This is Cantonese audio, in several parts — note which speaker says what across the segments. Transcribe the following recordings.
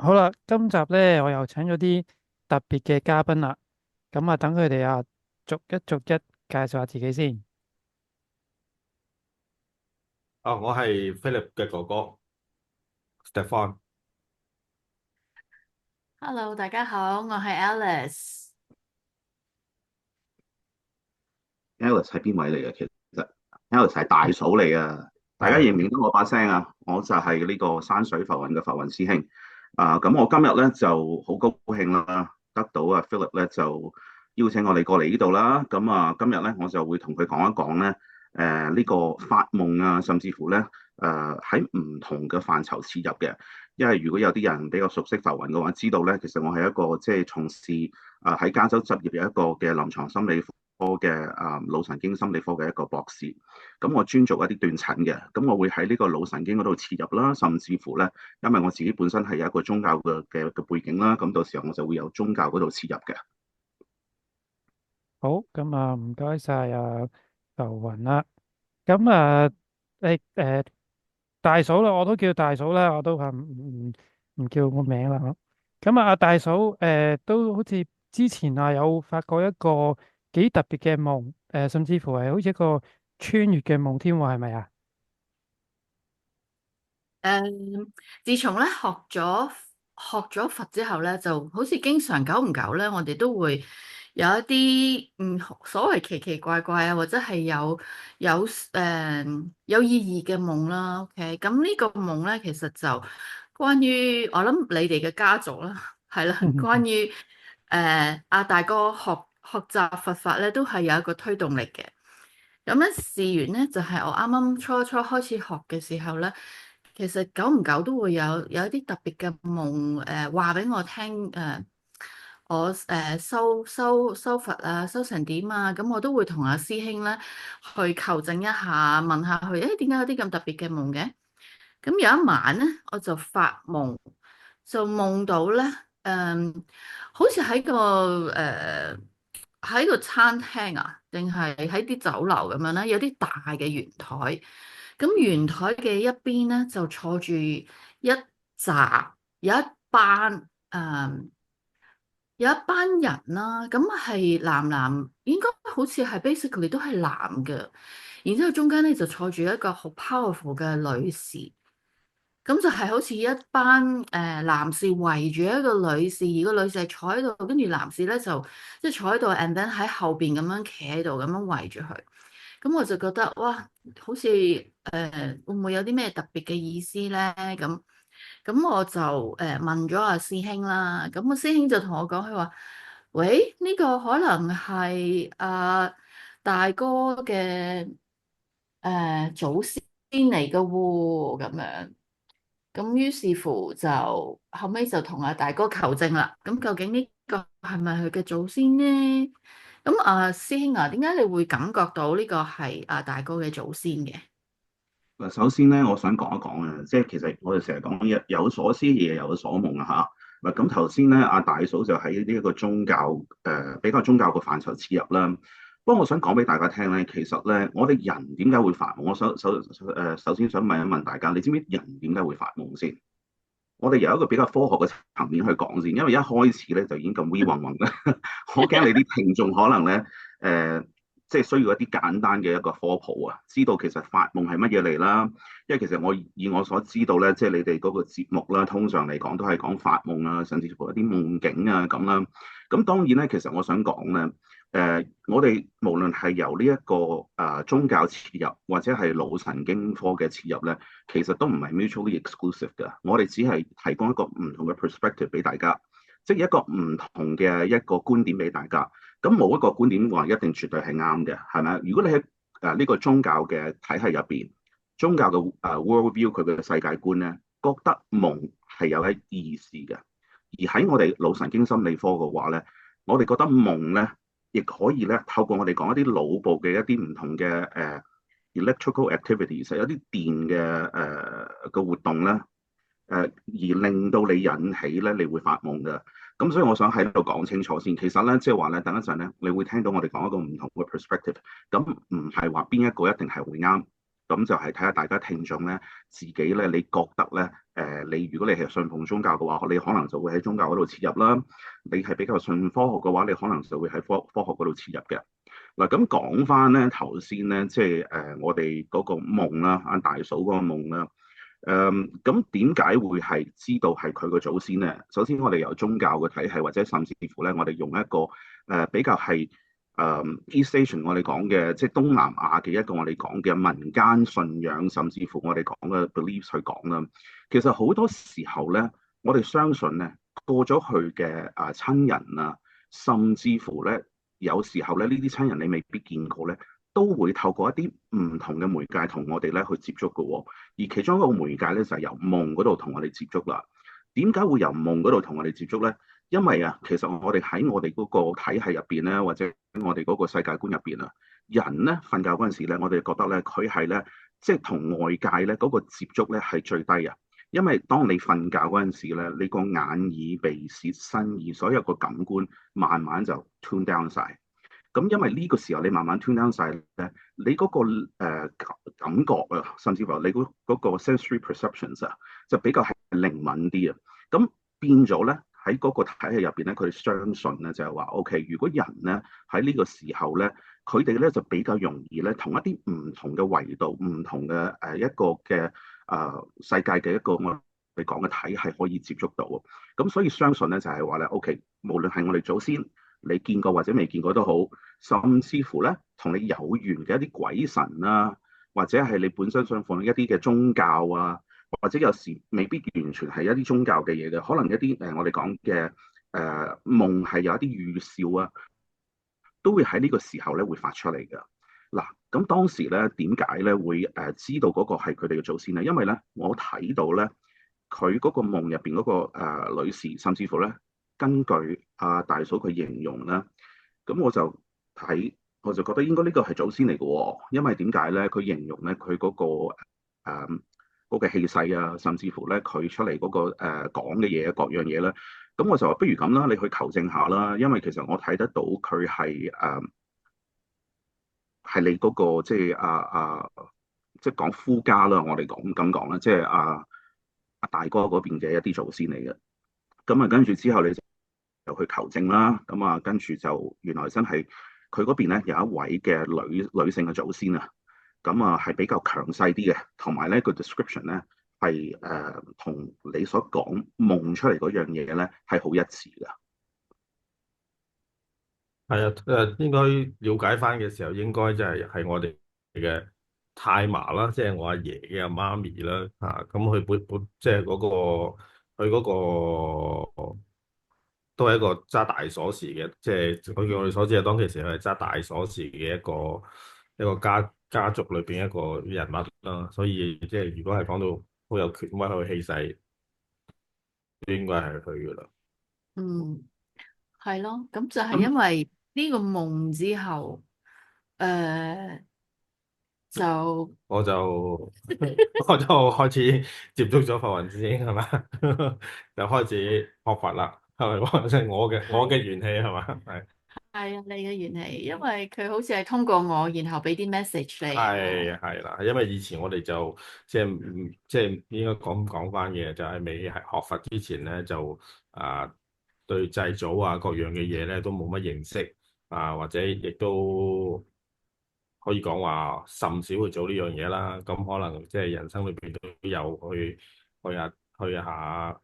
Speaker 1: 好啦，今集咧我又請咗啲特別嘅嘉賓啦，咁啊等佢哋逐一介紹下自己先。
Speaker 2: 啊，我係 Philip 嘅哥哥 Stefan。
Speaker 3: Hello，大家好，我係 Alice。Alice
Speaker 4: 係邊位嚟嘅？其實 Alice 係大嫂嚟嘅，大家認唔認得我把聲啊？我就係呢個山水浮雲嘅浮雲師兄。咁我今日咧就好高興啦，得到Philip 咧就邀請我哋過嚟呢度啦。咁今日咧我就會同佢講一講咧，呢個發夢啊，甚至乎咧喺唔同嘅範疇切入嘅。因為如果有啲人比較熟悉浮雲嘅話，知道咧其實我係一個即係從事喺加州執業有一個嘅臨床心理科嘅腦神經心理科嘅一個博士。咁我專做一啲斷診嘅，咁我會喺呢個腦神經嗰度切入啦，甚至乎咧，因為我自己本身係有一個宗教嘅背景啦，咁到時候我就會有宗教嗰度切入嘅。
Speaker 1: 好，咁啊唔該晒浮雲啦。咁誒大嫂啦，我都叫大嫂啦，我都係唔叫個名啦。咁啊，阿大嫂都好似之前有發過一個幾特別嘅夢，甚至乎係好似一個穿越嘅夢添喎，係咪啊？
Speaker 3: 誒，自從咧學咗佛之後咧，就好似經常久唔久咧，我哋都會有一啲所謂奇奇怪怪啊，或者係有意義嘅夢啦。OK，咁呢個夢咧，其實就關於我諗你哋嘅家族啦，係啦，關於阿大哥學習佛法咧，都係有一個推動力嘅。咁咧，事緣咧就係我啱啱初初開始學嘅時候咧，其實久唔久都會有一啲特別嘅夢，話俾我聽，我修佛啊，修成點啊，咁我都會同阿師兄咧去求證一下，問下佢，誒點解有啲咁特別嘅夢嘅？咁有一晚咧，我就發夢，就夢到咧，好似喺個餐廳啊，定係喺啲酒樓咁樣咧，有啲大嘅圓台。咁圓台嘅一邊咧就坐住有一班有一班人啦，咁係男，應該好似係 basically 都係男嘅，然之後中間咧就坐住一個好 powerful 嘅女士，咁就係好似一班男士圍住一個女士，而個女士係坐喺度，跟住男士咧就即係坐喺度，and then 喺後邊咁樣企喺度，咁樣圍住佢。咁我就覺得哇，好似會唔會有啲咩特別嘅意思咧？咁我就問咗阿師兄啦。咁個師兄就同我講，佢話：喂，呢個可能係大哥嘅祖先嚟嘅喎，咁樣。咁於是乎就後尾就同阿大哥求證啦。咁究竟呢個係咪佢嘅祖先呢？咁師兄啊，點解你會感覺到呢個係大哥嘅祖先嘅？
Speaker 4: 嗱，首先咧，我想講一講啊，即係其實我哋成日講有所思夜有所夢啊嚇。嗱，咁頭先咧，阿大嫂就喺呢一個宗教比較宗教嘅範疇切入啦。不過我想講俾大家聽咧，其實咧，我哋人點解會發夢？我首先想問一問大家，你知唔知人點解會發夢先？我哋由一個比較科學嘅層面去講先，因為一開始咧就已經咁 we 混混啦，我驚你啲聽眾可能咧即係需要一啲簡單嘅一個科普啊，知道其實發夢係乜嘢嚟啦。因為其實以我所知道咧，即係你哋嗰個節目啦，通常嚟講都係講發夢啊，甚至乎一啲夢境啊咁啦。咁當然咧，其實我想講咧，我哋無論係由呢一個宗教切入，或者係腦神經科嘅切入咧，其實都唔係 mutually exclusive 嘅。我哋只係提供一個唔同嘅 perspective 俾大家，即係一個唔同嘅一個觀點俾大家。咁冇一個觀點話一定絕對係啱嘅，係咪？如果你喺呢個宗教嘅體系入邊，宗教嘅world view 佢嘅世界觀咧，覺得夢係有一意思嘅。而喺我哋腦神經心理科嘅話咧，我哋覺得夢咧，亦可以咧透過我哋講一啲腦部嘅一啲唔同嘅electrical activities，有啲電嘅嘅活動咧，而令到你引起咧，你會發夢嘅。咁所以我想喺度講清楚先，其實咧即係話咧，等一陣咧，你會聽到我哋講一個唔同嘅 perspective，咁唔係話邊一個一定係會啱，咁就係睇下大家聽眾咧自己咧，你覺得咧你如果你係信奉宗教嘅話，你可能就會喺宗教嗰度切入啦；你係比較信科學嘅話，你可能就會喺科學嗰度切入嘅。嗱，咁講翻咧頭先咧，即係我哋嗰個夢啦，阿大嫂嗰個夢啦。咁點解會係知道係佢個祖先咧？首先我哋由宗教嘅體系，或者甚至乎咧，我哋用一個比較係East Asian 我哋講嘅，即係東南亞嘅一個我哋講嘅民間信仰，甚至乎我哋講嘅 beliefs 去講啦。其實好多時候咧，我哋相信咧過咗去嘅親人啊，甚至乎咧有時候咧呢啲親人你未必見過咧，都會透過一啲唔同嘅媒介同我哋咧去接觸嘅喎。而其中一個媒介咧就係由夢嗰度同我哋接觸啦。點解會由夢嗰度同我哋接觸咧？因為啊，其實我哋喺我哋嗰個體系入邊咧，或者我哋嗰個世界觀入邊啊，人咧瞓覺嗰陣時咧，我哋覺得咧佢係咧即係同外界咧嗰個接觸咧係最低啊。因為當你瞓覺嗰陣時咧，你個眼耳鼻舌身意所有個感官慢慢就 tune down 晒。咁因為呢個時候你慢慢 tune down 晒咧，你嗰、個、感覺啊，甚至乎你嗰個 sensory perceptions 啊，就比較係靈敏啲啊。咁變咗咧喺嗰個體系入邊咧，佢哋相信咧就係話，OK，如果人咧喺呢個時候咧，佢哋咧就比較容易咧同一啲唔同嘅維度、唔同嘅一個嘅世界嘅一個我哋講嘅體系可以接觸到。咁所以相信咧就係話咧，OK，無論係我哋祖先，你見過或者未見過都好，甚至乎咧同你有緣嘅一啲鬼神啊，或者係你本身信奉一啲嘅宗教啊，或者有時未必完全係一啲宗教嘅嘢嘅，可能一啲我哋講嘅夢係有一啲預兆啊，都會喺呢個時候咧會發出嚟嘅。嗱，咁當時咧點解咧會知道嗰個係佢哋嘅祖先咧？因為咧我睇到咧佢嗰個夢入邊嗰個女士，甚至乎咧。根據大嫂佢形容咧，咁我就覺得應該呢個係祖先嚟嘅喎，因為點解咧？佢形容咧佢嗰個氣勢啊，甚至乎咧佢出嚟嗰個講嘅嘢各樣嘢咧，咁我就話不如咁啦，你去求證下啦，因為其實我睇得到佢係你嗰個即係講夫家啦，我哋咁講啦，即係阿大哥嗰邊嘅一啲祖先嚟嘅。咁啊，跟住之後你就去求證啦。咁啊，跟住就原來真係佢嗰邊咧有一位嘅女性嘅祖先啊。咁啊，係比較強勢啲嘅，同埋咧個 description 咧係同你所講夢出嚟嗰樣嘢咧係好一致㗎。
Speaker 2: 係啊，應該了解翻嘅時候，應該就係我哋嘅太嫲啦，即係我阿爺嘅阿媽咪啦。咁佢本即係佢嗰個都係一個揸大鎖匙嘅，即係佢據我哋所知係當其時佢係揸大鎖匙嘅一個家族裏邊一個人物啦。所以即係如果係講到好有權威、好有氣勢，應該係佢噶啦。
Speaker 3: 嗯，係咯，咁就係
Speaker 4: 咁
Speaker 3: 因為呢個夢之後，就
Speaker 2: 我就我就開始接觸咗佛雲師兄係嘛，就開始學佛啦，係咪？即係我嘅元氣係嘛，係
Speaker 3: 係啊，你嘅元氣，因為佢好似係通過我，然後俾啲 message 你
Speaker 2: 係啦，因為以前我哋就即係應該講翻嘅，就係未係學佛之前咧，就對祭祖啊各樣嘅嘢咧都冇乜認識或者亦都可以講話甚少去做呢樣嘢啦。咁可能即係人生裏邊都有去下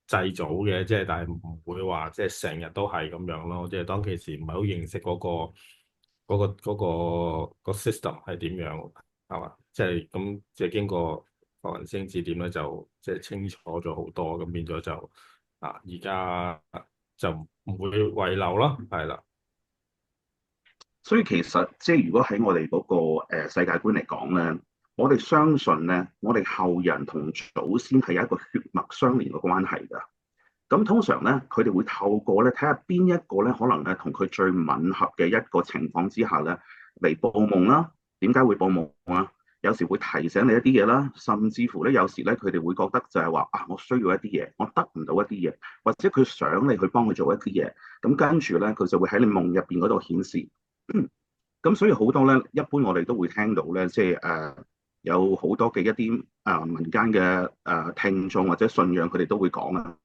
Speaker 2: 祭祖嘅，即係但係唔會話即係成日都係咁樣咯。即係當其時唔係好認識嗰個 system 係點樣係嘛？即係咁即係經過佛雲星指點咧，就即係清楚咗好多，咁變咗就而家就唔會遺漏咯，係啦。
Speaker 4: 所以其實即係如果喺我哋嗰個世界觀嚟講咧，我哋相信咧，我哋後人同祖先係有一個血脈相連嘅關係㗎。咁通常咧，佢哋會透過咧睇下邊一個咧，可能咧同佢最吻合嘅一個情況之下咧嚟報夢啦。點解會報夢啊？有時會提醒你一啲嘢啦，甚至乎咧有時咧佢哋會覺得就係話我需要一啲嘢，我得唔到一啲嘢，或者佢想你去幫佢做一啲嘢，咁跟住咧佢就會喺你夢入邊嗰度顯示。咁所以好多咧，一般我哋都會聽到咧，即係有好多嘅一啲民間嘅聽眾或者信仰，佢哋都會講啊。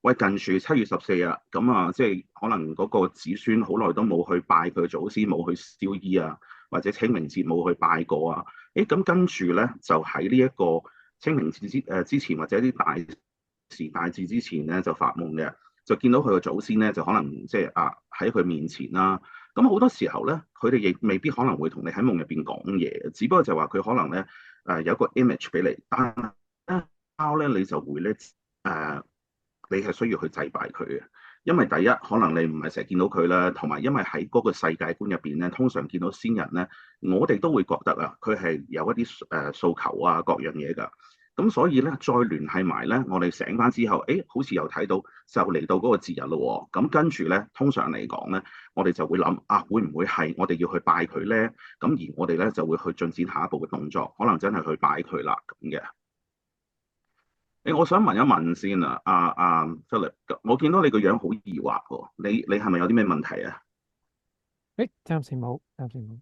Speaker 4: 喂，近住7月14日，咁啊，即係可能嗰個子孫好耐都冇去拜佢祖先，冇去燒衣啊，或者清明節冇去拜過啊。咁跟住咧，就喺呢一個清明節之前，或者啲大時大節之前咧，就發夢嘅，就見到佢個祖先咧，就可能即係喺佢面前啦。咁好多時候咧，佢哋亦未必可能會同你喺夢入邊講嘢，只不過就話佢可能咧有個 image 俾你，但係咧貓咧你就會咧你係需要去祭拜佢嘅，因為第一可能你唔係成日見到佢啦，同埋因為喺嗰個世界觀入邊咧，通常見到先人咧，我哋都會覺得啊，佢係有一啲訴求啊各樣嘢㗎。咁所以咧，再聯繫埋咧，我哋醒翻之後，好似又睇到就嚟到嗰個節日咯喎。咁跟住咧，通常嚟講咧，我哋就會諗啊，會唔會係我哋要去拜佢咧？咁而我哋咧就會去進展下一步嘅動作，可能真係去拜佢啦咁嘅。我想問一問先啊，Philip，我見到你個樣好疑惑喎，你係咪有啲咩問題啊？
Speaker 1: 暫時冇，暫時冇。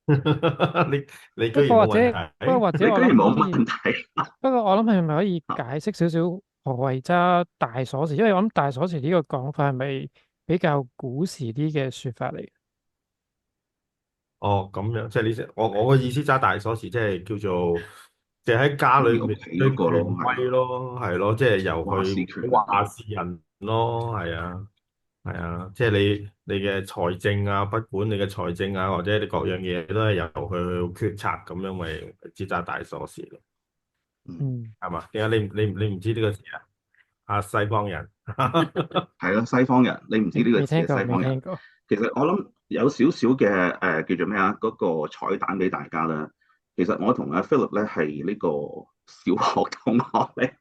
Speaker 2: 你你居然
Speaker 1: 不過或者，
Speaker 2: 冇問題？
Speaker 1: 不過或
Speaker 4: 你
Speaker 1: 者我
Speaker 4: 居然冇
Speaker 1: 諗可以，
Speaker 4: 問題
Speaker 1: 不過我諗係咪可以
Speaker 4: 啊？
Speaker 1: 解釋少少何謂揸大鎖匙？因為我諗大鎖匙呢個講法係咪比較古時啲嘅說法嚟？
Speaker 2: 哦，咁樣即係我嘅意思揸大鎖匙，即係叫做即係喺家裏面
Speaker 4: 喺屋企嗰個咯，
Speaker 2: 最權威
Speaker 4: 係
Speaker 2: 咯，係咯，即係由
Speaker 4: 話事
Speaker 2: 佢
Speaker 4: 權啊。
Speaker 2: 話事人咯，係啊，係啊，即係你嘅財政啊，不管你嘅財政啊，或者你各樣嘢都係由佢去決策咁樣，咪只揸大鎖匙咯，
Speaker 4: 嗯，
Speaker 1: 嗯，
Speaker 2: 係嘛？點解你唔知呢個字啊？啊，西方人
Speaker 4: 係咯，西方人，你唔知呢個字
Speaker 1: 未聽過，
Speaker 4: 係西方人。
Speaker 1: 未聽過。
Speaker 4: 其實我諗有少少嘅叫做咩啊？嗰個彩蛋俾大家啦。其實我同阿 Philip 咧係呢個小學同學嚟，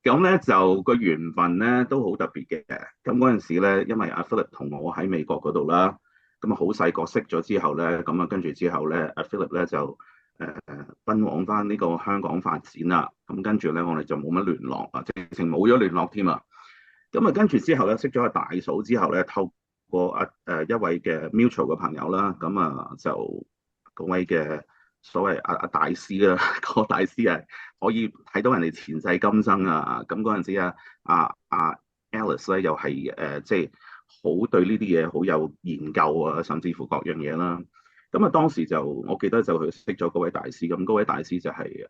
Speaker 4: 咁咧就個緣分咧都好特別嘅。咁嗰陣時咧，因為阿 Philip 同我喺美國嗰度啦，咁啊好細個識咗之後咧，咁啊跟住之後咧，阿 Philip 咧就奔往翻呢個香港發展啦。咁跟住咧，我哋就冇乜聯絡啊，直情冇咗聯絡添啊。咁啊，跟住之後咧，識咗阿大嫂之後咧，透過一位嘅 mutual 嘅朋友啦，咁啊就嗰位嘅所謂大師啦，個大師係可以睇到人哋前世今生啊。咁嗰陣時阿 Alice 咧又係即係好對呢啲嘢好有研究啊，甚至乎各樣嘢啦。咁啊當時就我記得就去識咗嗰位大師，咁嗰位大師就係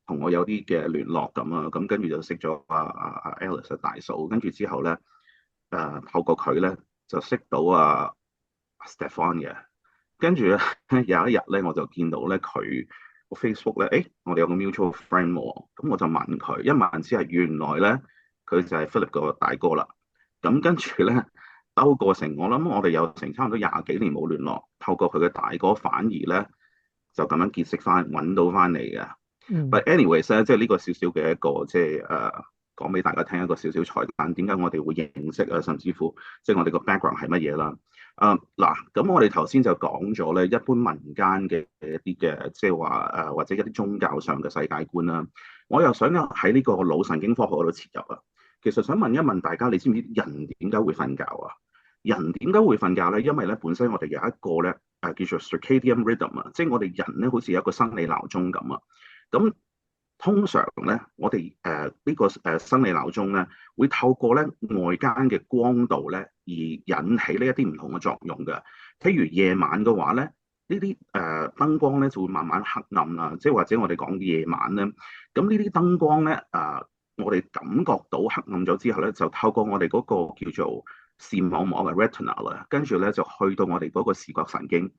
Speaker 4: 同我有啲嘅聯絡咁啊，咁跟住就識咗Alice 嘅大嫂，跟住之後咧透過佢咧就識到Stefan 嘅，跟住咧有一日咧我就見到咧佢個 Facebook 咧，我哋有個 mutual friend 喎，咁我就問佢，一問之係原來咧佢就係 Philip 個大哥啦，咁跟住咧兜過成我諗我哋有成差唔多廿幾年冇聯絡，透過佢嘅大哥反而咧就咁樣結識翻揾到翻嚟嘅。But
Speaker 1: 嗯
Speaker 4: anyways 咧，即係呢個少少嘅一個即係講俾大家聽一個少少彩蛋，點解我哋會認識啊？甚至乎即係我哋個 background 係乜嘢啦？嗱，咁我哋頭先就講咗咧，一般民間嘅一啲嘅即係話或者一啲宗教上嘅世界觀啦。我又想喺呢個腦神經科學嗰度切入啊。其實想問一問大家，你知唔知人點解會瞓覺啊？人點解會瞓覺咧？因為咧本身我哋有一個咧叫做 circadian rhythm 啊，即係我哋人咧好似有一個生理鬧鐘咁啊。咁通常咧，我哋呢個生理鬧鐘咧，會透過咧外間嘅光度咧，而引起呢一啲唔同嘅作用嘅。譬如夜晚嘅話咧，呢啲燈光咧就會慢慢黑暗啦，即係或者我哋講夜晚咧，咁呢啲燈光咧我哋感覺到黑暗咗之後咧，就透過我哋嗰個叫做視網膜嘅 retina 啦，跟住咧就去到我哋嗰個視覺神經。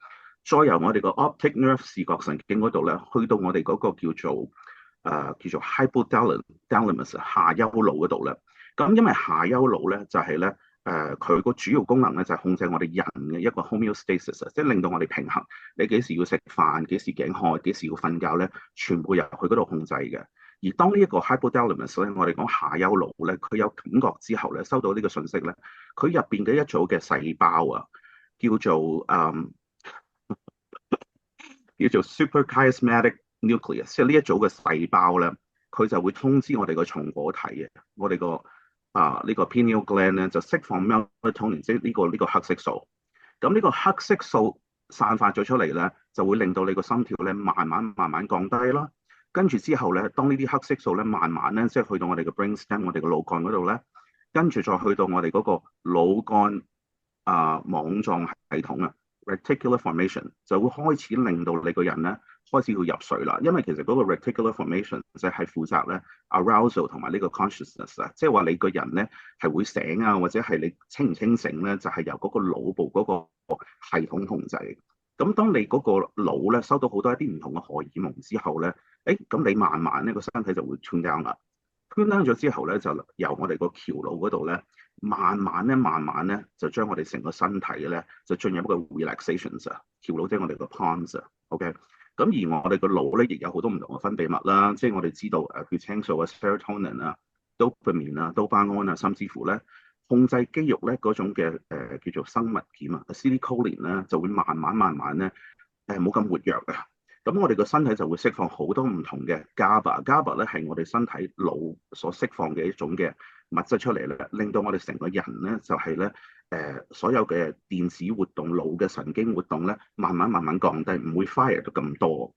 Speaker 4: 再由我哋個 optic nerve 視覺神經嗰度咧，去到我哋嗰個叫做 hypothalamus 下丘腦嗰度咧。咁因為下丘腦咧就係咧佢個主要功能咧就係控制我哋人嘅一個 homeostasis，即係令到我哋平衡。你幾時要食飯，幾時頸渴，幾時要瞓覺咧，全部由佢嗰度控制嘅。而當呢一個 hypothalamus 咧，我哋講下丘腦咧，佢有感覺之後咧，收到呢個信息咧，佢入邊嘅一組嘅細胞啊，叫做suprachiasmatic nucleus，即係呢一組嘅細胞咧，佢就會通知我哋個松果體嘅，我哋個呢個 pineal gland 咧就釋放 melatonin，即係呢個黑色素。咁呢個黑色素散發咗出嚟咧，就會令到你個心跳咧慢慢降低啦。跟住之後咧，當呢啲黑色素咧慢慢咧，即係去到我哋嘅 brainstem，我哋嘅腦幹嗰度咧，跟住再去到我哋嗰個腦幹網狀系統啊 reticular formation， 就會開始令到你個人咧開始要入睡啦。因為其實嗰個 reticular formation 就係負責咧 arousal 同埋呢個 consciousness 啊，即係話你個人咧係會醒啊，或者係你清唔清醒咧，就係由嗰個腦部嗰個系統控制。咁當你嗰個腦咧收到好多一啲唔同嘅荷爾蒙之後咧，咁你慢慢呢個身體就會 tune down 啦。tune down 咗之後咧，就由我哋個橋腦嗰度咧，慢慢咧就將我哋成個身體咧就進入一個 relaxation 啊。橋腦即係我哋個 pons 啊，OK。咁而我哋個腦咧亦有好多唔同嘅分泌物啦，即係我哋知道血清素啊、serotonin 啊、dopamine 啊、多巴胺啊，甚至乎咧，控制肌肉咧嗰種嘅叫做生物鹼啊 acetylcholine 咧，就會慢慢咧冇咁活躍啊。咁我哋個身體就會釋放好多唔同嘅 GABA 咧係我哋身體腦所釋放嘅一種嘅物質出嚟咧，令到我哋成個人咧就係咧所有嘅電子活動、腦嘅神經活動咧，慢慢降低，唔會 fire 到咁多。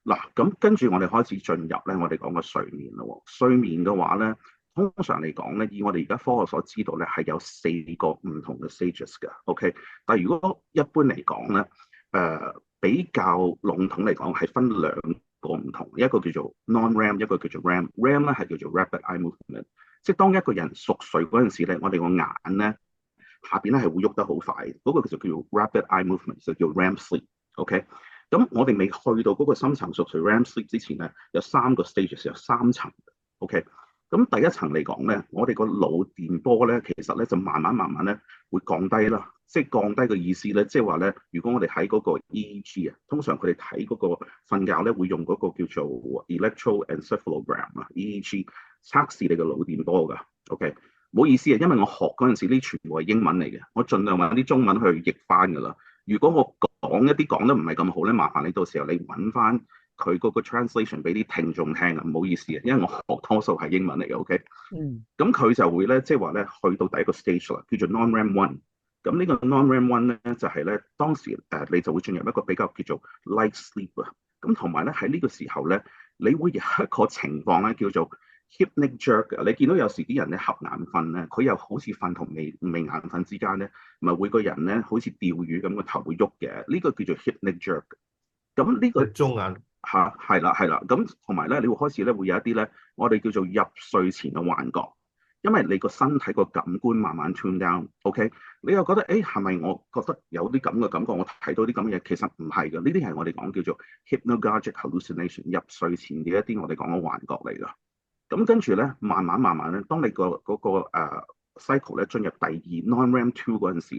Speaker 4: 嗱，咁跟住我哋開始進入咧，我哋講個睡眠咯。睡眠嘅話咧，通常嚟講咧，以我哋而家科學所知道咧，係有4個唔同嘅 stages 嘅，OK。但係如果一般嚟講咧，比較籠統嚟講係分2個唔同，一個叫做 non-REM， 一個叫做 REM。REM 咧係叫做 rapid eye movement，即係當一個人熟睡嗰陣時咧，我哋個眼咧下邊咧係會喐得好快，嗰個叫做 rapid eye movement， 就叫 REM sleep，OK。咁我哋未去到嗰個深層熟睡 REM sleep 之前咧，有3個 stages，有3層，OK。咁第一層嚟講咧，我哋個腦電波咧，其實咧就慢慢咧會降低啦。即係降低嘅意思咧，即係話咧，如果我哋喺嗰個 EEG 啊，通常佢哋睇嗰個瞓覺咧，會用嗰個叫做 electroencephalogram 啊 EEG 測試你個腦電波㗎。OK，唔好意思啊，因為我學嗰陣時呢全部係英文嚟嘅，我盡量揾啲中文去譯翻㗎啦。如果我講一啲講得唔係咁好咧，麻煩你到時候你揾翻佢嗰個 translation 俾啲聽眾聽啊，唔好意思啊，因為我學多數係英文嚟嘅。OK，咁佢就會咧，即係話咧，去到第一個 stage 啦，叫做 non-REM one。咁呢個 non-REM one 咧，就係咧當時你就會進入一個比較叫做 light sleep 啊。咁同埋咧喺呢個時候咧，你會有一個情況咧叫做 hypnic jerk。你見到有時啲人咧合眼瞓咧，佢又好似瞓同未眼瞓之間咧，咪會個人咧好似釣魚咁個頭會喐嘅。呢個叫做 hypnic jerk。咁呢個
Speaker 2: 中眼
Speaker 4: 係啦。咁同埋咧，你會開始咧會有一啲咧，我哋叫做入睡前嘅幻覺。因為你個身體個感官慢慢 tune down，OK，你又覺得係咪我覺得有啲咁嘅感覺，我睇到啲咁嘅嘢，其實唔係嘅，呢啲係我哋講叫做 hypnagogic hallucination， 入睡前嘅一啲我哋講嘅幻覺嚟㗎。咁跟住咧，慢慢咧，當你嗰個 cycle 咧進入第2 non-REM 2嗰陣時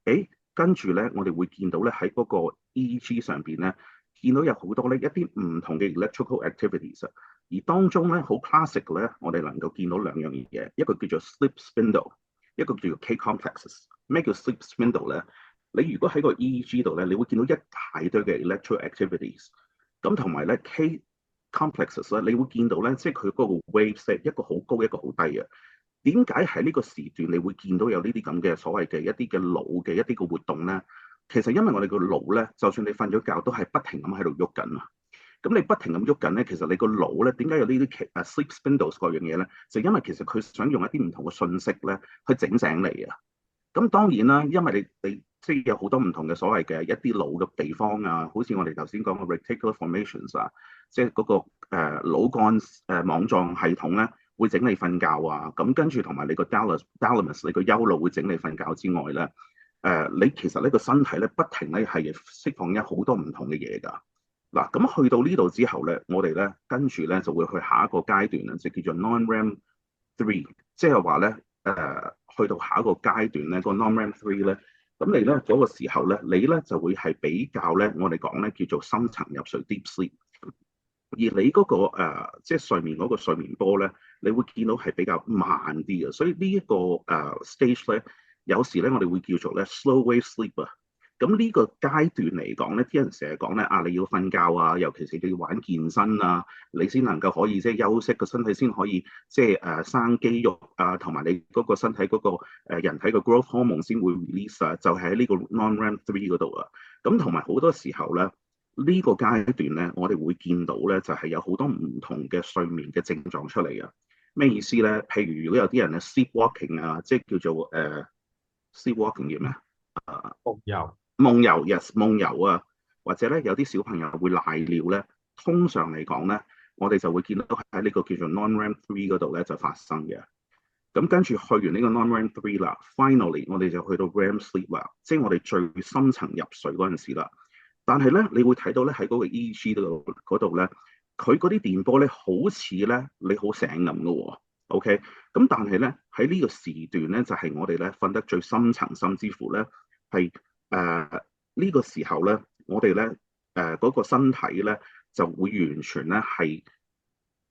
Speaker 4: 咧，跟住咧我哋會見到咧喺嗰個 EEG 上邊咧，見到有好多咧一啲唔同嘅 electrical activities。而當中咧，好 classic 咧，我哋能夠見到2樣嘢，一個叫做 sleep spindle， 一個叫做 K complexes。咩叫 sleep spindle 咧？你如果喺個 EEG 度咧，你會見到一大堆嘅 electrical activities。咁同埋咧 K complexes 咧，你會見到咧，即係佢嗰個 waves 一個好高，一個好低啊。點解喺呢個時段你會見到有呢啲咁嘅所謂嘅一啲嘅腦嘅一啲嘅活動咧？其實因為我哋個腦咧，就算你瞓咗覺，都係不停咁喺度喐緊啊。咁你不停咁喐緊咧，其實你個腦咧點解有呢啲sleep spindles 嗰樣嘢咧？就因為其實佢想用一啲唔同嘅信息咧去整醒你啊。咁當然啦，因為你即係有好多唔同嘅所謂嘅一啲腦嘅地方啊，好似我哋頭先講嘅 reticular formations 啊，即係嗰個腦幹網狀系統咧會整你瞓覺啊。咁跟住同埋你個 thalamus 你個丘腦會整你瞓覺之外咧，你其實呢個身體咧不停咧係釋放咗好多唔同嘅嘢㗎。嗱，咁去到呢度之後咧，我哋咧跟住咧就會去下一個階段啦，就叫做 non-REM 3，即係話咧去到下一個階段咧，個 non-REM 3咧，咁你咧嗰個時候咧，你咧就會係比較咧，我哋講咧叫做深層入睡 deep sleep， 而你嗰個即係睡眠嗰個睡眠波咧，你會見到係比較慢啲嘅，所以呢一個stage 咧，有時咧我哋會叫做咧 slow wave sleep 啊。咁呢個階段嚟講咧，啲人成日講咧啊，你要瞓覺啊，尤其是你要玩健身啊，你先能夠可以即係休息個身體，先可以即係生肌肉啊，同埋你嗰個身體嗰個人體嘅 growth hormone 先會 release 啊，就係喺呢個 non-REM three 嗰度啊。咁同埋好多時候咧，呢個階段咧，我哋會見到咧，就係有好多唔同嘅睡眠嘅症狀出嚟啊。咩意思咧？譬如如果有啲人咧 sleepwalking 啊，即係叫做sleepwalking 叫咩啊？
Speaker 2: 夢遊。
Speaker 4: 夢遊，yes，夢遊啊，或者咧有啲小朋友會賴尿咧，通常嚟講咧，我哋就會見到喺呢個叫做 non-REM three 嗰度咧就發生嘅。咁跟住去完呢個 non-REM three 啦，finally 我哋就去到 REM sleep 啦，即係我哋最深層入睡嗰陣時啦。但係咧，你會睇到咧喺嗰個 EEG 嗰度咧，佢嗰啲電波咧好似咧你好醒咁嘅喎。OK，咁但係咧喺呢個時段咧就係我哋咧瞓得最深層，甚至乎咧係呢個時候咧，我哋咧嗰個身體咧就會完全咧係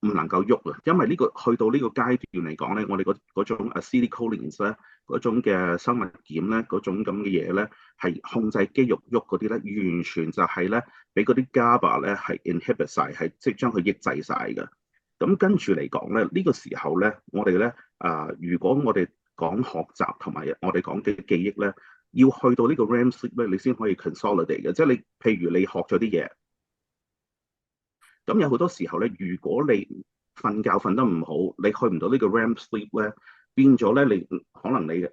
Speaker 4: 唔能夠喐啊，因為呢個去到呢個階段嚟講咧，我哋嗰種 acetylcholine 咧嗰種嘅生物鹼咧嗰種咁嘅嘢咧係控制肌肉喐嗰啲咧，完全就係咧俾嗰啲 GABA 咧係 inhibit 晒，係即係將佢抑制晒嘅。咁跟住嚟講咧，呢個時候咧，我哋咧如果我哋講學習同埋我哋講嘅記憶咧，要去到呢個 REM sleep 咧，你先可以 consolidate 嘅，即係你譬如你學咗啲嘢，咁有好多時候咧，如果你瞓覺瞓得唔好，你去唔到呢個 REM sleep 咧，變咗咧你可能你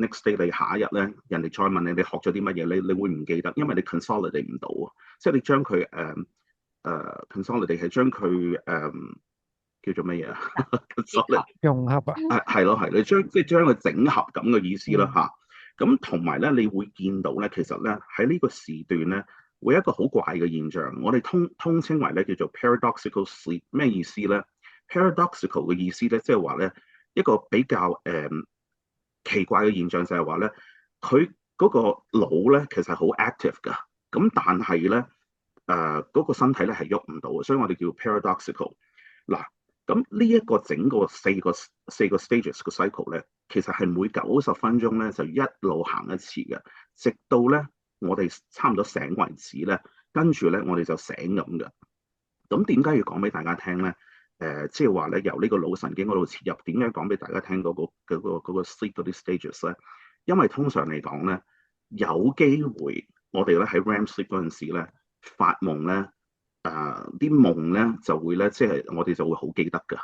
Speaker 4: next day 你下一日咧，人哋再問你學咗啲乜嘢，你會唔記得，因為你 consolidate 唔到啊，即係你將佢consolidate 係將佢叫做乜嘢啊？consolidate
Speaker 1: 融合啊，
Speaker 4: 係咯係，你將佢整合咁嘅意思啦
Speaker 1: 嗯
Speaker 4: 嚇。咁同埋咧，你會見到咧，其實咧喺呢個時段咧，會有一個好怪嘅現象，我哋通稱為咧叫做 paradoxical sleep。咩意思咧？paradoxical 嘅意思咧，即係話咧一個比較奇怪嘅現象就係話咧，佢嗰個腦咧其實好 active 㗎，咁但係咧嗰個身體咧係喐唔到嘅，所以我哋叫 paradoxical。嗱，咁呢一個整個四個 stages 個 cycle 咧，其實係每90分鐘咧就一路行一次嘅，直到咧我哋差唔多醒為止咧，跟住咧我哋就醒咁嘅。咁點解要講俾大家聽咧？即係話咧由呢個腦神經嗰度切入，點解講俾大家聽嗰個 sleep 嗰啲 stages 咧？因為通常嚟講咧，有機會我哋咧喺 REM sleep 嗰陣時咧發夢咧。啲夢咧就會咧，即係我哋就會好記得㗎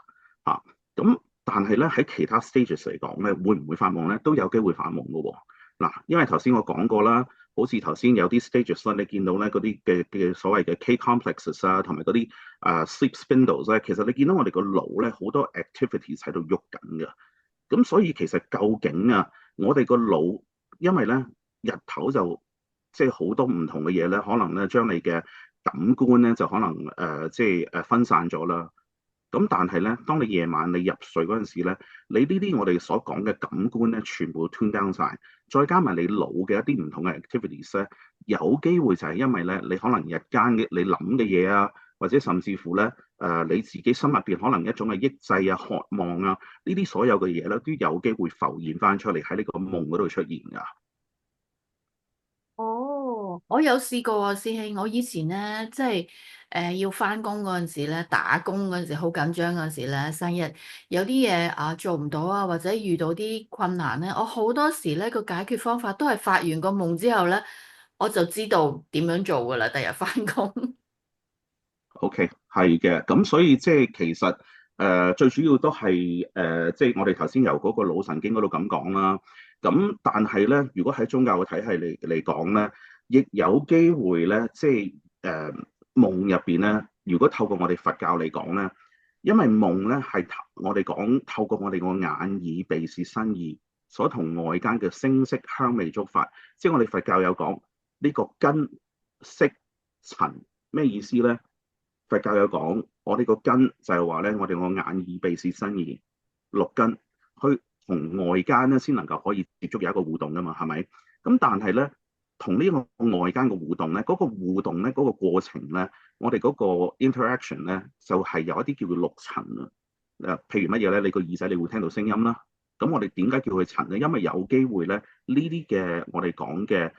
Speaker 4: 嚇。咁但係咧喺其他 stages 嚟講咧，會唔會發夢咧？都有機會發夢㗎喎。嗱，因為頭先我講過啦，好似頭先有啲 stages 咧，你見到咧嗰啲嘅所謂嘅 K complexes 啊，同埋嗰啲sleep spindles 咧，其實你見到我哋個腦咧好多 activities 喺度喐緊㗎。咁所以其實究竟我哋個腦因為咧日頭就即係好多唔同嘅嘢咧，可能咧將你嘅感官咧就可能即係分散咗啦。咁但係咧，當你夜晚你入睡嗰陣時咧，你呢啲我哋所講嘅感官咧，全部 tune down 晒，再加埋你腦嘅一啲唔同嘅 activities 咧，有機會就係因為咧，你可能日間嘅你諗嘅嘢啊，或者甚至乎咧你自己心入邊可能一種嘅抑制啊、渴望啊，呢啲所有嘅嘢咧，都有機會浮現翻出嚟喺呢個夢嗰度出現㗎。
Speaker 3: 哦，我有試過啊，師兄。我以前咧，即係要翻工嗰陣時咧，打工嗰陣時好緊張嗰陣時咧，成日有啲嘢做唔到啊，或者遇到啲困難咧，我好多時咧個解決方法都係發完個夢之後咧，我就知道點樣做噶啦，第日翻工。
Speaker 4: OK，係嘅，咁所以即係其實最主要都係即係我哋頭先由嗰個腦神經嗰度咁講啦。咁但係咧，如果喺宗教嘅體系嚟講咧，亦有機會咧，即係夢入邊咧，如果透過我哋佛教嚟講咧，因為夢咧係我哋講透過我哋個眼耳鼻舌身意所同外間嘅聲色香味觸法，即係我哋佛教有講呢個根色塵咩意思咧？佛教有講，我哋個根就係話咧，我哋個眼耳鼻舌身意六根，去同外間咧先能夠可以接觸有一個互動噶嘛，係咪？咁但係咧，同呢個外間嘅互動咧，嗰個互動咧，嗰個過程咧，我哋嗰個 interaction 咧，就係有一啲叫做六塵啊。譬如乜嘢咧？你個耳仔你會聽到聲音啦。咁我哋點解叫佢塵咧？因為有機會咧，呢啲嘅我哋講嘅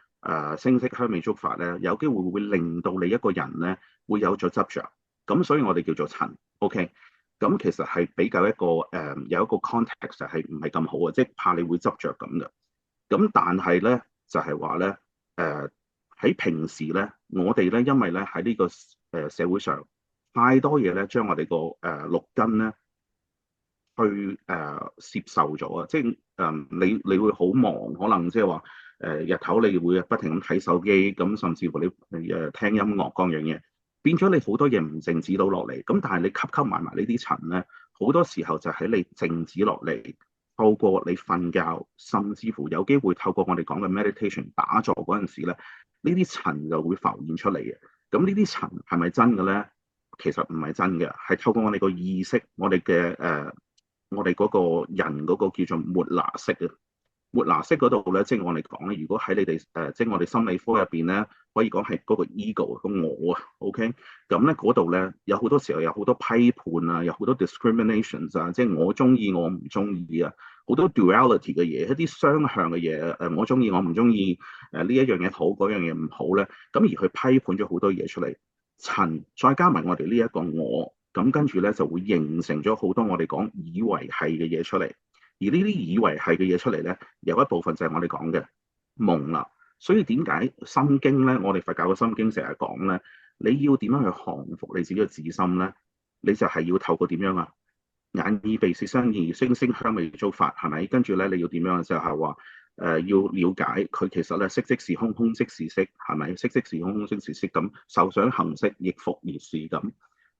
Speaker 4: 聲色香味觸法咧，有機會會令到你一個人咧會有咗執着。咁所以我哋叫做塵。OK，咁其實係比較一個有一個 context 係唔係咁好嘅，即係怕你會執着咁嘅。咁但係咧就係話咧喺平時咧，我哋咧因為咧喺呢個社會上太多嘢咧，將我哋個六根咧去接受咗啊！即係你會好忙，可能即係話日頭你會不停咁睇手機，咁甚至乎你聽音樂各樣嘢，變咗你好多嘢唔靜止到落嚟。咁但係你吸埋埋呢啲塵咧，好多時候就喺你靜止落嚟，透過你瞓覺，甚至乎有機會透過我哋講嘅 meditation 打坐嗰陣時咧，呢啲塵就會浮現出嚟嘅。咁呢啲塵係咪真嘅咧？其實唔係真嘅，係透過我哋個意識，我哋嗰個人嗰個叫做末那識啊。末那識嗰度咧，即係我哋講咧，如果喺你哋即係我哋心理科入邊咧，可以講係嗰個 ego 個我啊。OK，咁咧嗰度咧有好多時候有好多批判啊，有好多 discriminations 啊，即係我中意我唔中意啊，好多 duality 嘅嘢，一啲雙向嘅嘢我中意我唔中意呢一樣嘢好，嗰樣嘢唔好咧，咁而去批判咗好多嘢出嚟，塵再加埋我哋呢一個我。咁跟住咧就會形成咗好多我哋講以為係嘅嘢出嚟，而呢啲以為係嘅嘢出嚟咧，有一部分就係我哋講嘅夢啦。所以點解心經咧，我哋佛教嘅心經成日講咧，你要點樣去降服你自己嘅自心咧？你就係要透過點樣啊？眼耳鼻舌身意聲聲香味觸法係咪？跟住咧你要點樣就係話要了解佢其實咧色即是空，空即是色係咪？色即是空，空即是色咁，受想行識亦復而是咁。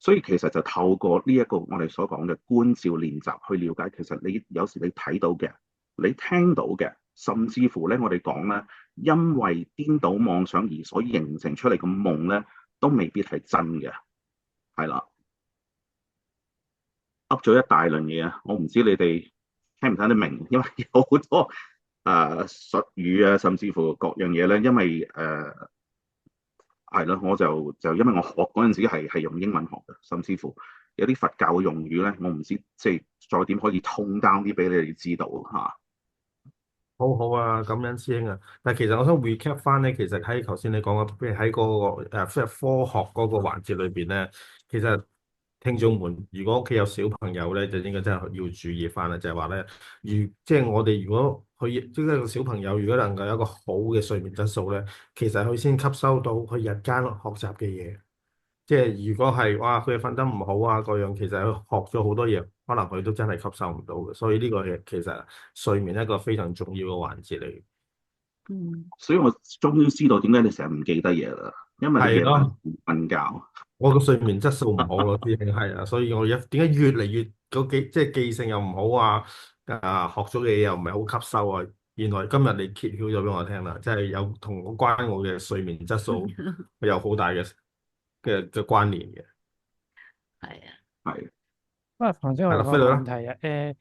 Speaker 4: 所以其實就透過呢一個我哋所講嘅觀照練習去了解，其實你有時你睇到嘅、你聽到嘅，甚至乎咧我哋講咧，因為顛倒妄想而所形成出嚟嘅夢咧，都未必係真嘅，係啦，噏咗一大輪嘢啊！我唔知你哋聽唔聽得明，因為有好多術語啊，甚至乎各樣嘢咧，因為係咯，我就因為我學嗰陣時係用英文學嘅，甚至乎有啲佛教嘅用語咧，我唔知即係再點可以通 down 啲俾你哋知道嚇。
Speaker 2: 好好啊，感恩師兄啊！但係其實我想 recap 翻咧，其實喺頭先你講嘅，譬如喺嗰個即係科學嗰個環節裏邊咧，其實聽眾們如果屋企有小朋友咧，就應該真係要注意翻啦，就係話咧，即係我哋如果佢即係個小朋友，如果能夠有一個好嘅睡眠質素咧，其實佢先吸收到佢日間學習嘅嘢。即係如果係哇，佢瞓得唔好啊，嗰樣其實佢學咗好多嘢，可能佢都真係吸收唔到嘅。所以呢個係其實睡眠一個非常重要嘅環節嚟。
Speaker 4: 所以我終於知道點解你成日唔記得嘢啦，因為你夜晚唔瞓覺。
Speaker 2: 我個睡眠質素唔好咯，啲係啊，所以我點解越嚟越即係記性又唔好啊，學咗嘅嘢又唔係好吸收啊。原來今日你揭曉咗俾我聽啦，即係有同關我嘅睡眠質素有好大嘅關聯嘅。
Speaker 3: 係啊，
Speaker 4: 係。
Speaker 1: 啊，頭先我有個
Speaker 2: 係啦，飛女啦。
Speaker 1: 問題啊，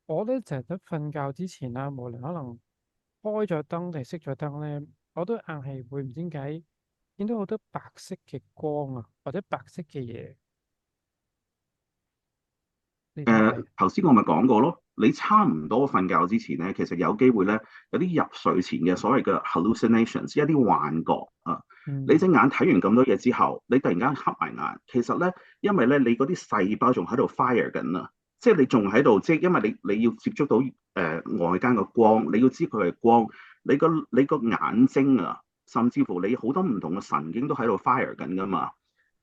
Speaker 1: 我咧成日都瞓覺之前啦，無論可能開咗燈定熄咗燈咧，我都硬係會唔知點解見到好多白色嘅光啊，或者白色嘅嘢，你點睇？
Speaker 4: 頭先我咪講過咯，你差唔多瞓覺之前咧，其實有機會咧有啲入睡前嘅所謂嘅 hallucinations，一啲幻覺啊。你隻眼睇完咁多嘢之後，你突然間黑埋眼，其實咧因為咧你嗰啲細胞仲喺度 fire 緊啊，即係你仲喺度，即係因為你要接觸到外間嘅光，你要知佢係光，你個眼睛啊，甚至乎你好多唔同嘅神經都喺度 fire 緊噶嘛。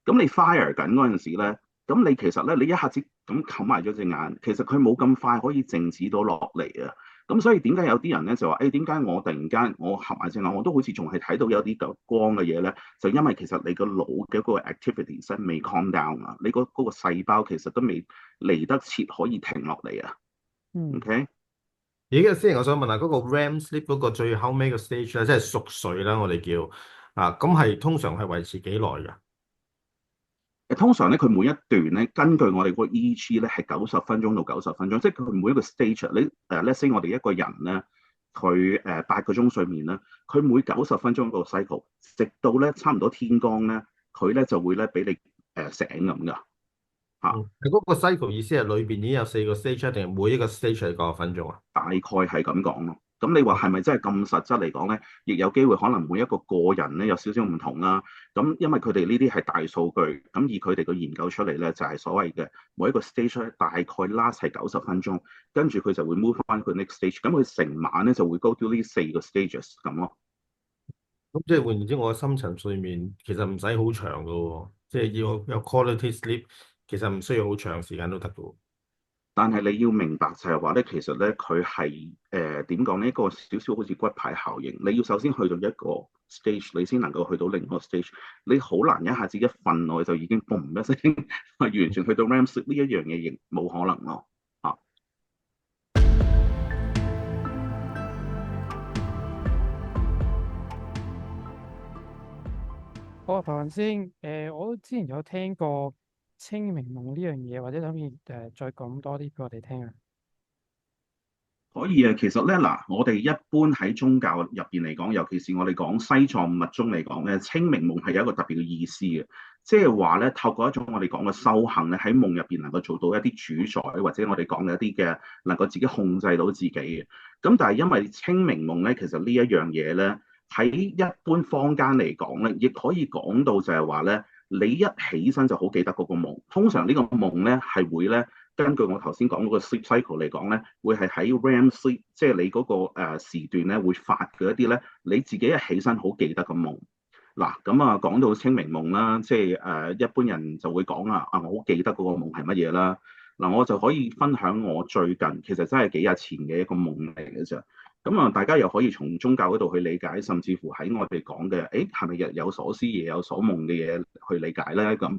Speaker 4: 咁你 fire 緊嗰陣時咧，咁你其實咧，你一下子咁冚埋咗隻眼，其實佢冇咁快可以靜止到落嚟啊。咁所以點解有啲人咧就話，誒點解我突然間我合埋隻眼，我都好似仲係睇到有啲舊光嘅嘢咧？就因為其實你個腦嘅嗰個 activities 未 calm down 啊，你嗰個細胞其實都未嚟得切可以停落嚟啊。OK。
Speaker 2: 而家先，我想問下嗰個 REM sleep 嗰個最後尾個 stage 咧，即係熟睡啦，我哋叫咁係通常係維持幾耐㗎？
Speaker 4: 通常咧，佢每一段咧，根據我哋個 EEG 咧，係90分鐘到90分鐘，即係佢每一個 stage。你let's say 我哋一個人咧，佢8個鐘睡眠咧，佢每90分鐘個 cycle，直到咧差唔多天光咧，佢咧就會咧俾你醒咁噶嚇。
Speaker 2: 係嗰個 cycle 意思係裏邊已經有4個 stage，定係每一個 stage 係9分鐘啊？
Speaker 4: 大概係咁講咯。咁你話係咪真係咁實質嚟講咧？亦有機會可能每一個個人咧有少少唔同啦。咁因為佢哋呢啲係大數據，咁以佢哋個研究出嚟咧就係所謂嘅每一個 stage 咧大概 last 係90分鐘，跟住佢就會 move 翻佢 next stage。咁佢成晚咧就會 go through 呢4個 stages 咁咯。
Speaker 2: 咁即係換言之，我嘅深層睡眠其實唔使好長噶喎，即係要有 quality sleep，其實唔需要好長時間都得噶喎。
Speaker 4: 但係你要明白就係話咧，其實咧佢係點講呢？一個少少好似骨牌效應。你要首先去到一個 stage，你先能夠去到另一個 stage。你好難一下子一瞓落去就已經嘣一聲，係完全去到 REM sleep 呢一樣嘢，亦冇可能咯。啊，
Speaker 1: 好啊，彭雲先，我之前有聽過清明夢呢樣嘢，或者可以再講多啲俾我哋聽啊。
Speaker 4: 可以啊。其實咧嗱，我哋一般喺宗教入邊嚟講，尤其是我哋講西藏密宗嚟講咧，清明夢係有一個特別嘅意思嘅，即係話咧透過一種我哋講嘅修行咧，喺夢入邊能夠做到一啲主宰，或者我哋講嘅一啲嘅能夠自己控制到自己嘅。咁但係因為清明夢咧，其實呢一樣嘢咧喺一般坊間嚟講咧，亦可以講到就係話咧，你一起身就好記得嗰個夢。通常呢個夢咧係會咧。根據我頭先講嗰個 sleep cycle 嚟講咧，會係喺 REM sleep，即係你嗰個時段咧，會發嘅一啲咧，你自己一起身好記得嘅夢。嗱，咁啊講到清明夢啦，即係一般人就會講我好記得嗰個夢係乜嘢啦。嗱，我就可以分享我最近其實真係幾日前嘅一個夢嚟嘅啫。咁啊，大家又可以從宗教嗰度去理解，甚至乎喺我哋講嘅，誒係咪日有所思夜有所夢嘅嘢去理解咧？咁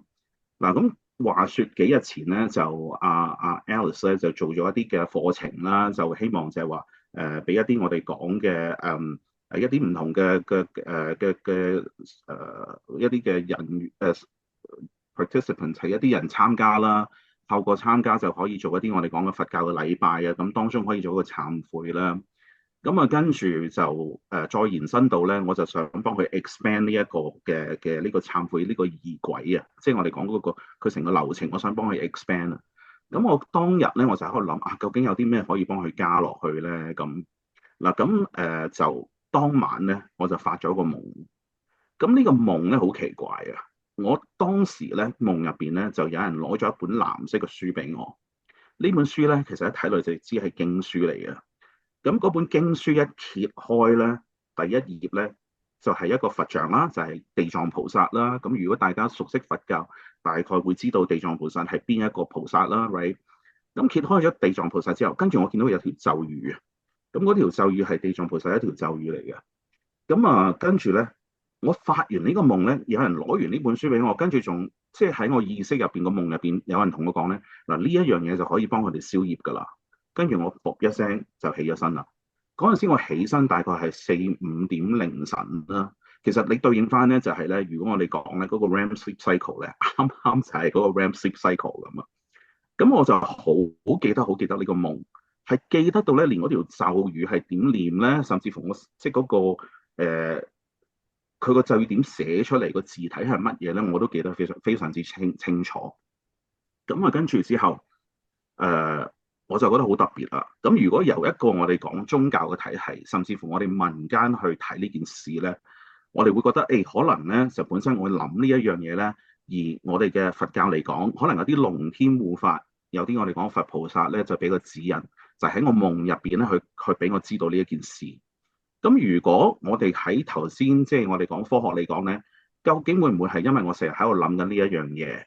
Speaker 4: 嗱，咁話說幾日前咧，就Alice 咧就做咗一啲嘅課程啦，就希望就係話俾一啲我哋講嘅一啲唔同嘅一啲嘅人participant 係一啲人參加啦，透過參加就可以做一啲我哋講嘅佛教嘅禮拜啊，咁當中可以做一個懺悔啦。咁啊，跟住就再延伸到咧，我就想幫佢 expand 呢一個嘅呢個懺悔呢個儀軌啊，即係我哋講嗰個佢成個流程，我想幫佢 expand 啊。咁我當日咧，我就喺度諗究竟有啲咩可以幫佢加落去咧？咁嗱，咁就當晚咧，我就發咗個夢。咁呢個夢咧好奇怪啊！我當時咧夢入邊咧就有人攞咗一本藍色嘅書俾我。呢本書咧其實一睇落就知係經書嚟嘅。咁嗰本經書一揭開咧，第一頁咧就係一個佛像啦，就係地藏菩薩啦。咁如果大家熟悉佛教，大概會知道地藏菩薩係邊一個菩薩啦，right？咁揭開咗地藏菩薩之後，跟住我見到有條咒語啊。咁嗰條咒語係地藏菩薩一條咒語嚟嘅。咁跟住咧，我發完呢個夢咧，有人攞完呢本書俾我，跟住仲即係喺我意識入邊個夢入邊，有人同我講咧，嗱呢一樣嘢就可以幫佢哋消業噶啦。跟住我卜一聲就起咗身啦。嗰陣時我起身大概係4、5點凌晨啦。其實你對應翻咧就係咧，如果我哋講咧嗰個 REM sleep cycle 咧，啱啱就係嗰個 REM sleep cycle 咁啊。咁我就好記得呢個夢，係記得到咧，連嗰條咒語係點念咧，甚至乎我即係嗰個佢個咒語點寫出嚟，個字體係乜嘢咧，我都記得非常之清楚。咁啊，跟住之後誒。我就覺得好特別啦。咁如果由一個我哋講宗教嘅體系，甚至乎我哋民間去睇呢件事咧，我哋會覺得可能咧就本身我諗呢一樣嘢咧，而我哋嘅佛教嚟講，可能有啲龍天護法，有啲我哋講佛菩薩咧就俾個指引，就喺我夢入邊咧去俾我知道呢一件事。咁如果我哋喺頭先即係我哋講科學嚟講咧，究竟會唔會係因為我成日喺度諗緊呢一樣嘢？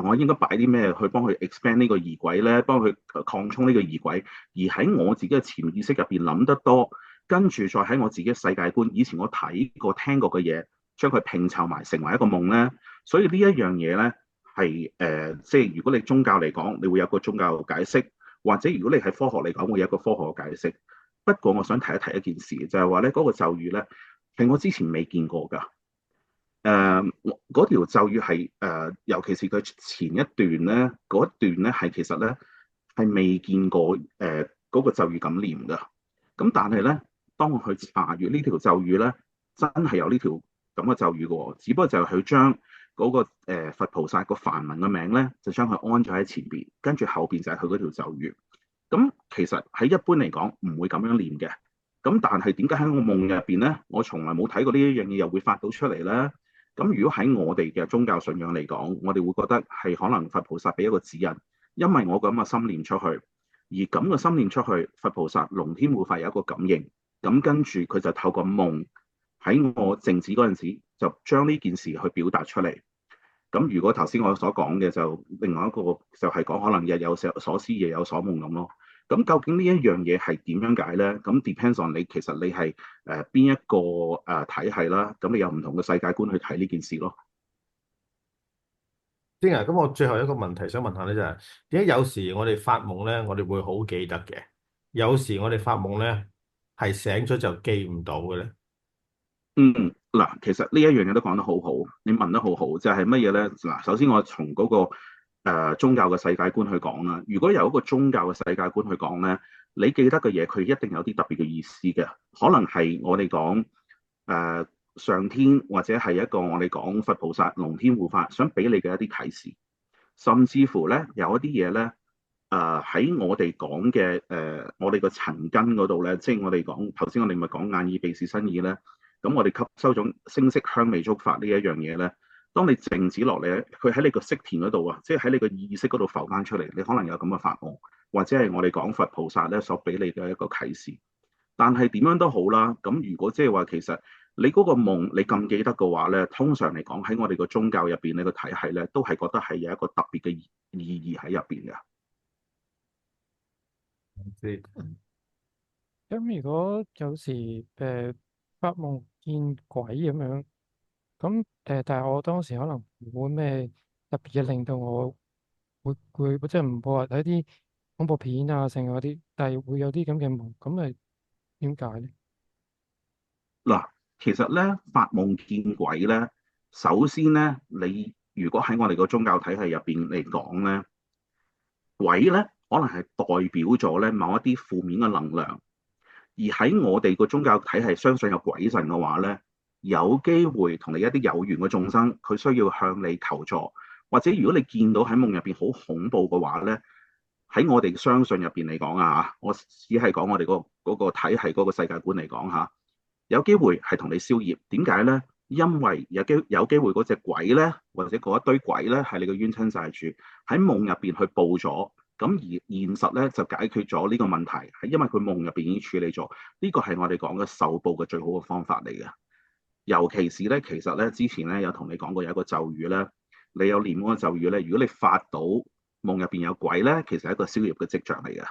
Speaker 4: 我應該擺啲咩去幫佢 expand 呢個儀軌咧，幫佢擴充呢個儀軌，而喺我自己嘅潛意識入邊諗得多，跟住再喺我自己嘅世界觀，以前我睇過聽過嘅嘢，將佢拼湊埋成為一個夢咧。所以呢一樣嘢咧係即係如果你宗教嚟講，你會有個宗教解釋，或者如果你係科學嚟講，會有一個科學嘅解釋。不過我想提一提一件事，就係話咧嗰個咒語咧係我之前未見過㗎。嗰條咒語係尤其是佢前一段咧，嗰一段咧係其實咧係未見過嗰個咒語咁念噶。咁但係咧，當我去查閱呢條咒語咧，真係有呢條咁嘅咒語嘅喎。只不過就係佢將嗰個佛菩薩個梵文嘅名咧，就將佢安咗喺前邊，跟住後邊就係佢嗰條咒語。咁其實喺一般嚟講唔會咁樣念嘅。咁但係點解喺我夢入邊咧，我從來冇睇過呢一樣嘢又會發到出嚟咧？咁如果喺我哋嘅宗教信仰嚟講，我哋會覺得係可能佛菩薩俾一個指引，因為我咁嘅心念出去，而咁嘅心念出去，佛菩薩龍天護法有一個感應，咁跟住佢就透過夢喺我靜止嗰陣時，就將呢件事去表達出嚟。咁如果頭先我所講嘅就另外一個就係講可能日有所思夜有所夢咁咯。咁究竟呢一樣嘢係點樣解咧？咁 depends on 你其實你係邊一個體系啦。咁你有唔同嘅世界觀去睇呢件事咯。
Speaker 2: 丁啊，咁我最後一個問題想問下咧，就係點解有時我哋發夢咧，我哋會好記得嘅，有時我哋發夢咧係醒咗就記唔到嘅咧？
Speaker 4: 嗯，嗱，其實呢一樣嘢都講得好好，你問得好好，就係乜嘢咧？嗱，首先我從嗰個宗教嘅世界觀去講啦。如果由一個宗教嘅世界觀去講咧，你記得嘅嘢，佢一定有啲特別嘅意思嘅，可能係我哋講上天或者係一個我哋講佛菩薩、龍天護法想俾你嘅一啲啟示，甚至乎咧有一啲嘢咧，喺我哋講嘅我哋個塵根嗰度咧，即係我哋講頭先我哋咪講眼耳鼻舌身意咧。咁我哋吸收咗聲色香味觸法呢一樣嘢咧，當你靜止落嚟咧，佢喺你個識田嗰度啊，即係喺你個意識嗰度浮翻出嚟，你可能有咁嘅發夢，或者係我哋講佛菩薩咧所俾你嘅一個啟示。但係點樣都好啦，咁如果即係話其實你嗰個夢你咁記得嘅話咧，通常嚟講喺我哋個宗教入邊，你個體系咧都係覺得係有一個特別嘅意義喺入邊嘅。
Speaker 1: 咁如果有時發夢見鬼咁樣，咁但係我當時可能冇咩特別嘅令到我會即係唔會話睇啲恐怖片啊，剩嗰啲，但係會有啲咁嘅夢，咁係點解咧？
Speaker 4: 嗱，其實咧發夢見鬼咧，首先咧你如果喺我哋個宗教體系入邊嚟講咧，鬼咧可能係代表咗咧某一啲負面嘅能量。而喺我哋個宗教體系相信有鬼神嘅話咧，有機會同你一啲有緣嘅眾生，佢需要向你求助，或者如果你見到喺夢入邊好恐怖嘅話咧，喺我哋相信入邊嚟講啊嚇，我只係講我哋嗰個體系嗰個世界觀嚟講嚇，有機會係同你消業。點解咧？因為有機會嗰隻鬼咧，或者嗰一堆鬼咧，係你個冤親債主喺夢入邊去報咗。咁而現實咧就解決咗呢個問題，係因為佢夢入邊已經處理咗。呢個係我哋講嘅受報嘅最好嘅方法嚟嘅。尤其是咧，其實咧之前咧有同你講過有一個咒語咧，你有念嗰個咒語咧，如果你發到夢入邊有鬼咧，其實係一個消業嘅跡象嚟嘅。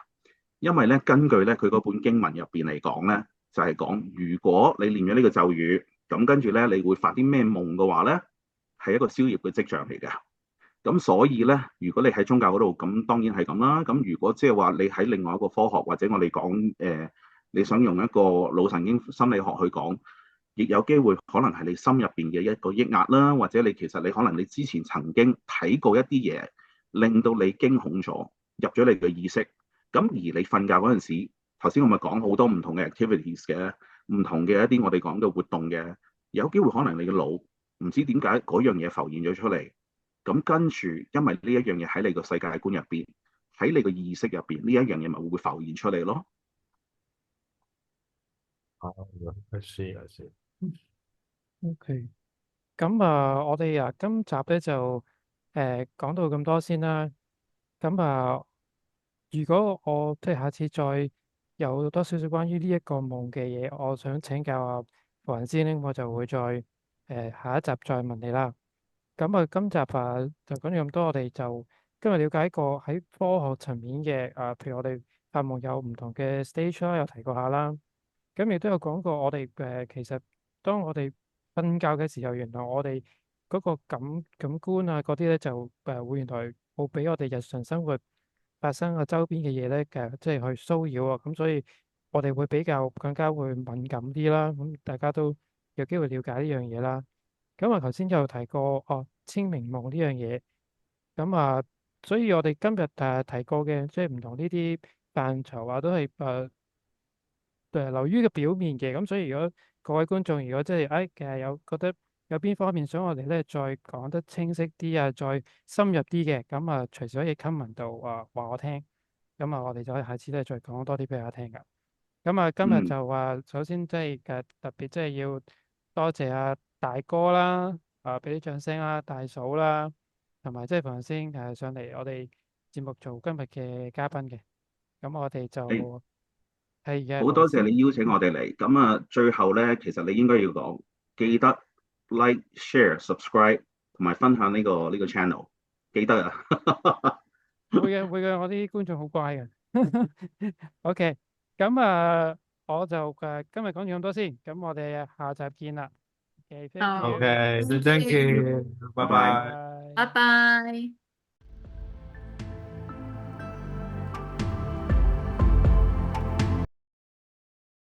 Speaker 4: 因為咧根據咧佢嗰本經文入邊嚟講咧，就係講如果你念咗呢個咒語，咁跟住咧你會發啲咩夢嘅話咧，係一個消業嘅跡象嚟嘅。咁所以咧，如果你喺宗教嗰度，咁當然係咁啦。咁如果即係話你喺另外一個科學，或者我哋講你想用一個腦神經心理學去講，亦有機會可能係你心入邊嘅一個抑壓啦，或者你其實你可能你之前曾經睇過一啲嘢，令到你驚恐咗，入咗你嘅意識。咁而你瞓覺嗰陣時，頭先我咪講好多唔同嘅 activities 嘅，唔同嘅一啲我哋講嘅活動嘅，有機會可能你嘅腦唔知點解嗰樣嘢浮現咗出嚟。咁跟住，因為呢一樣嘢喺你個世界觀入邊，喺你個意識入邊，呢一樣嘢咪會浮現出嚟咯。
Speaker 2: 啊，I see, I see.
Speaker 1: OK，咁我哋今集咧就講到咁多先啦。咁如果我即係下次再有多少少關於呢一個夢嘅嘢，我想請教黃師兄，我就會再下一集再問你啦。咁今集就講咗咁多，我哋就今日了解過喺科學層面嘅譬如我哋發夢有唔同嘅 stage 啦，有提過下啦。咁亦都有講過我哋其實當我哋瞓覺嘅時候，原來我哋嗰個感官嗰啲咧就會原來會俾我哋日常生活發生嘅周邊嘅嘢咧即係去騷擾啊。咁所以我哋會比較更加會敏感啲啦。咁大家都有機會了解呢樣嘢啦。咁頭先就提過清明夢呢樣嘢。咁所以我哋今日提過嘅即係唔同呢啲範疇都係流於嘅表面嘅。咁所以如果各位觀眾如果即係有覺得有邊方面想我哋咧再講得清晰啲再深入啲嘅，咁隨時可以 comment 度話我聽。咁我哋就可以下次咧再講多啲俾大家聽噶。咁啊，今日
Speaker 4: 嗯，
Speaker 1: 就話首先即係特別即係要多謝阿大哥啦，俾啲掌聲啦，大嫂啦，同埋即係頭先上嚟我哋節目做今日嘅嘉賓嘅。咁我哋
Speaker 4: 誒，
Speaker 1: 就係嘅
Speaker 4: 好多謝
Speaker 1: 羅斯。
Speaker 4: 你邀請我哋嚟。咁啊，最後咧，其實你應該要講，記得 like、share、subscribe 同埋分享呢個 channel，記得啊。
Speaker 1: 會嘅會嘅，我啲觀眾好乖嘅。OK，咁我就今日講住咁多先，咁我哋下集見啦。OK，thank
Speaker 3: 好
Speaker 1: you，OK，，thank
Speaker 2: thank
Speaker 3: you，you，
Speaker 2: 拜
Speaker 4: 拜拜。
Speaker 2: 拜。
Speaker 1: 拜。
Speaker 3: 拜拜。